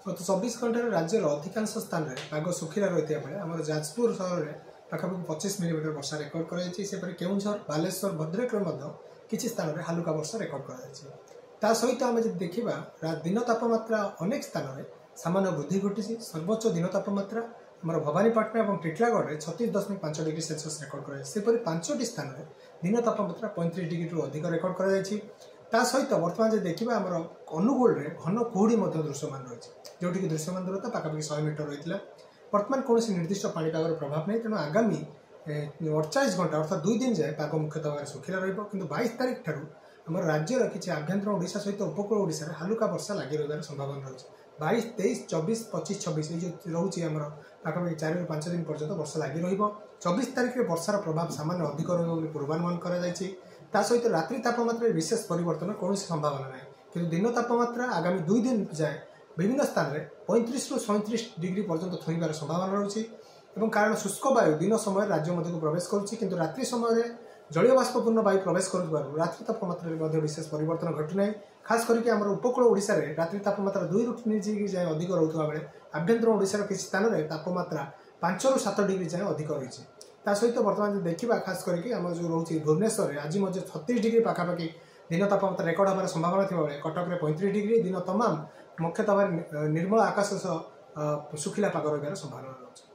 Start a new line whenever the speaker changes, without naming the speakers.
गत 24 घंटे राज्यर अधिकांश स्थान में पाग सुखिला रही बेले आम जाजपुर सहर में पाखापाखि 25 मिलीमीटर वर्षा रेकर्ड कर केउझर बालेश्वर भद्रक किसी स्थान में हालुका वर्षा रेकर्ड कर सहित आम देखा दिन तापमात्रा अनेक स्थान में सामान्य वृद्धि घटी। सर्वोच्च दिन तापमात्रा आम भवानीपाटना और टिटलागढ़ में 36.5 डिग्री सेल्सियस रेकर्ड कर 5टी स्थान में दिन तापमात्रा 35 डिग्री रु अधिक रेकर्ड कर सहित बर्तमान देखा आम अनुगुल में घन कुहुड़ी दृश्यमान रही जोटि दृश्यमान दूरता पाखापाखि 100 मीटर रही है। बर्तमान कौन निर्दिष्ट पाणीपागर प्रभाव नहीं तेणु आगामी 48 घंटा अर्थात 2 दिन जाए पाग मुख्यतः भाव सुखिला रही। 22 तारीख ठार आम राज्यर किसी आभ्यंतर ओडिशा सहित उपकूल ओडिशा में हालुका वर्षा लगी रही संभावना रही। 22, 23, 24, 25, 26 ये जो रोचे आम पाखापाखि 4 ରୁ 5 दिन पर्यंत वर्षा लगी रही। 24 तारीख में वर्षार प्रभाव सामान्य अधिक रही पूर्वानुमान कर सहित रात्रि तापमात्रा विशेष परिवर्तन कौन संभावना ना कि दिन तापमात्रा आगामी 2 दिन जाए विभिन्न स्थान में 35 ରୁ 37 डिग्री पर्यंत छुईबार संभावना रही। कारण शुष्क वायु दिन समय राज्य मध्य को प्रवेश करुँच रात्रि समय जलीय बाष्पूर्ण वायु प्रवेश कर रात्रि तापमात्रा विशेष परिवर्तन घटना। खास करके आम उपकूल ओडिशा रे रात्रि तापमात्रा 2 ରୁ 3 डिग्री जाए अधिक रोकवा बेले आभ्यंतर ओडिशा किसी स्थान में तापमात्रा 5 ରୁ 7 डिग्री जाए अधिक रही। सहित बर्तमान देखा खास करके आम जो रोचे भुवनेश्वर में आज 36 डिग्री पाखापाखि दिन तापमात्रा रेकर्ड होबार संभावना थी बेले कटक में 35 डिग्री दिन तमाम मुख्यतः निर्मल आकाश सुखिला पाग रही संभावना रही।